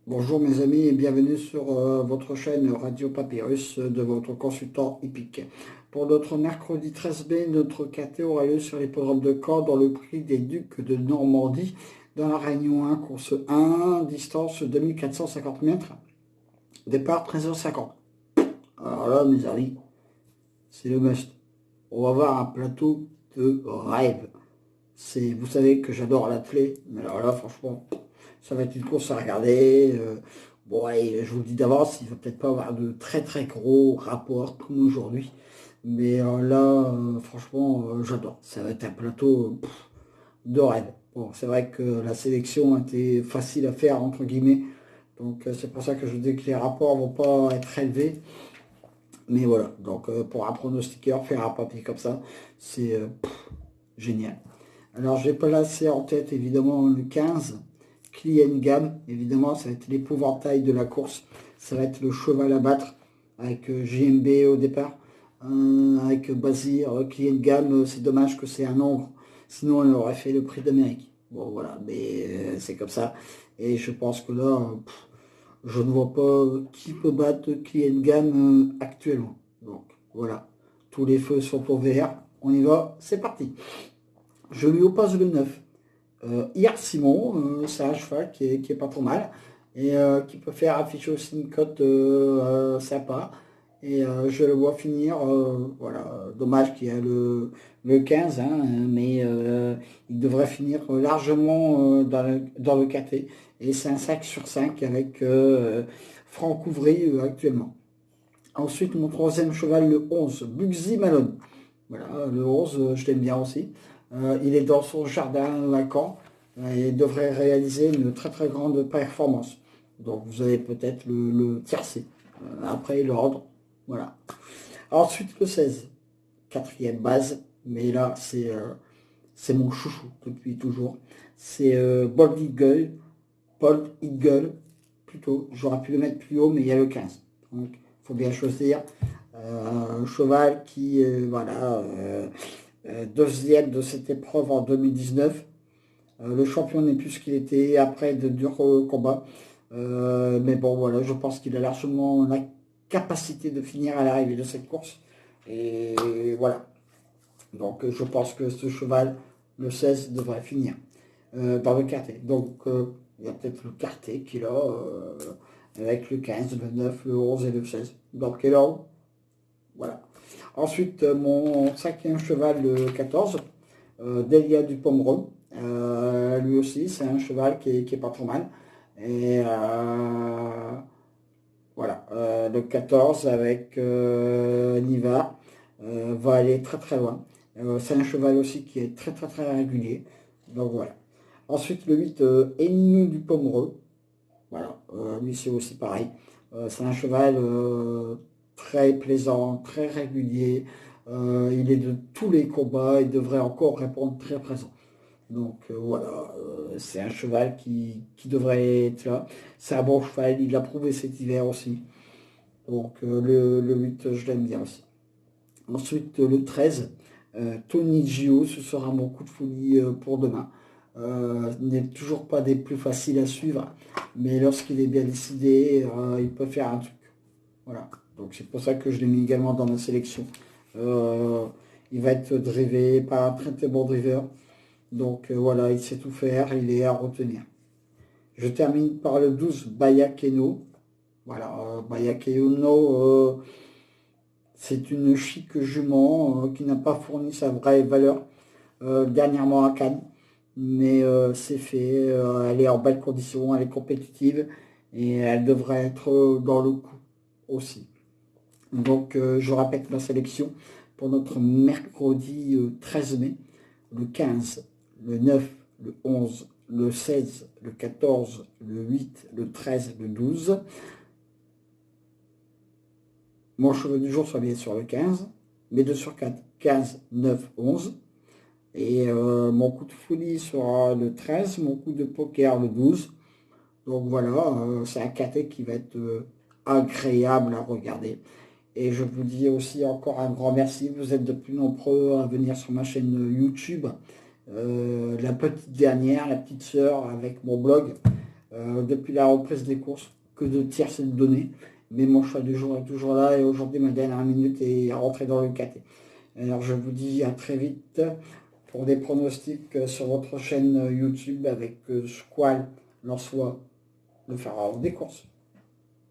Bonjour mes amis et bienvenue sur votre chaîne Radio Papyrus de votre consultant hippique. Pour notre mercredi 13 mai, notre KT aura lieu sur les programmes de Caen dans le prix des Ducs de Normandie dans la Réunion 1, course 1, distance 2450 mètres, départ 13h50. Alors là mes amis, c'est le must. On va voir un plateau de rêve. Vous savez que j'adore l'athlé, mais alors là franchement, ça va être une course à regarder. Bon, allez, je vous le dis d'avance, il ne va peut-être pas avoir de très très gros rapports comme aujourd'hui. Mais là, franchement, j'adore. Ça va être un plateau de rêve. Bon, c'est vrai que la sélection a été facile à faire, entre guillemets. Donc c'est pour ça que je dis que les rapports ne vont pas être élevés. Mais voilà, donc pour un pronostiqueur, faire un papier comme ça, c'est génial. Alors je vais placer en tête évidemment le 15. Client Gamme, évidemment, ça va être l'épouvantail de la course. Ça va être le cheval à battre avec JMB au départ, avec Bazir, Client Gamme. C'est dommage que c'est un ombre, sinon elle aurait fait le prix d'Amérique. Bon, voilà, mais c'est comme ça. Et je pense que là, je ne vois pas qui peut battre Client Gamme actuellement. Donc, voilà, tous les feux sont au vert. On y va, c'est parti. Je lui oppose le 9. Hier Simon, c'est un cheval qui est pas trop mal et qui peut faire afficher aussi une cote sympa. Et je le vois finir, voilà, dommage qu'il y a le 15, hein, mais il devrait finir largement dans le KT. Et c'est un 5 sur 5 avec Franck Ouvry actuellement. Ensuite, mon troisième cheval, le 11, Bugsy Malone. Voilà, le 11, je l'aime bien aussi. Il est dans son jardin à Caen et devrait réaliser une très très grande performance. Donc vous avez peut-être le tiercé. Après l'ordre. Voilà. Ensuite le 16, quatrième base, mais là c'est mon chouchou depuis toujours. C'est Bold Eagle, plutôt. J'aurais pu le mettre plus haut, mais il y a le 15. Donc il faut bien choisir. Un cheval qui, voilà, deuxième de cette épreuve en 2019. Le champion n'est plus ce qu'il était après de durs combats. Mais bon, voilà, je pense qu'il a largement la capacité de finir à l'arrivée de cette course. Et voilà. Donc je pense que ce cheval, le 16, devrait finir dans le quartet. Donc il y a peut-être le quartet qui est là, avec le 15, le 9, le 11 et le 16. Donc il est là. Voilà. Ensuite, mon cinquième cheval, le 14, Delia du Pomereux. Lui aussi, c'est un cheval qui est pas trop mal. Et voilà, le 14 avec Niva va aller très très loin. C'est un cheval aussi qui est très très très régulier. Donc voilà. Ensuite, le 8, Ennio du Pomereux. Voilà, lui c'est aussi pareil. C'est un cheval très plaisant, très régulier. Il est de tous les combats, il devrait encore répondre très présent. Donc voilà, c'est un cheval qui devrait être là. C'est un bon cheval, il l'a prouvé cet hiver aussi. Donc le 8, je l'aime bien aussi. Ensuite, le 13, Tony Gio, ce sera mon coup de folie pour demain. N'est toujours pas des plus faciles à suivre, mais lorsqu'il est bien décidé, il peut faire un truc. Voilà. Donc c'est pour ça que je l'ai mis également dans ma sélection. Euh, il va être drivé par un très très bon driver. Donc voilà, il sait tout faire, il est à retenir. Je termine par le 12, Bayakeno. Voilà, Bayakeno, c'est une chic jument qui n'a pas fourni sa vraie valeur dernièrement à Cannes. Mais c'est fait, elle est en belle condition, elle est compétitive et elle devrait être dans le coup aussi. Donc je répète ma sélection pour notre mercredi 13 mai, le 15, le 9, le 11, le 16, le 14, le 8, le 13, le 12. Mon cheval du jour sera bien sur le 15, mes 2 sur 4, 15, 9, 11. Et mon coup de folie sera le 13, mon coup de poker le 12. Donc voilà, c'est un KT qui va être agréable à regarder. Et je vous dis aussi encore un grand merci. Vous êtes de plus nombreux à venir sur ma chaîne YouTube. La petite dernière, la petite sœur avec mon blog. depuis la reprise des courses que de tierces données. Mais mon choix du jour est toujours là et aujourd'hui ma dernière minute est rentrée dans le KT. Alors je vous dis à très vite pour des pronostics sur votre chaîne YouTube avec Squall, Lançois, le pharaon des courses.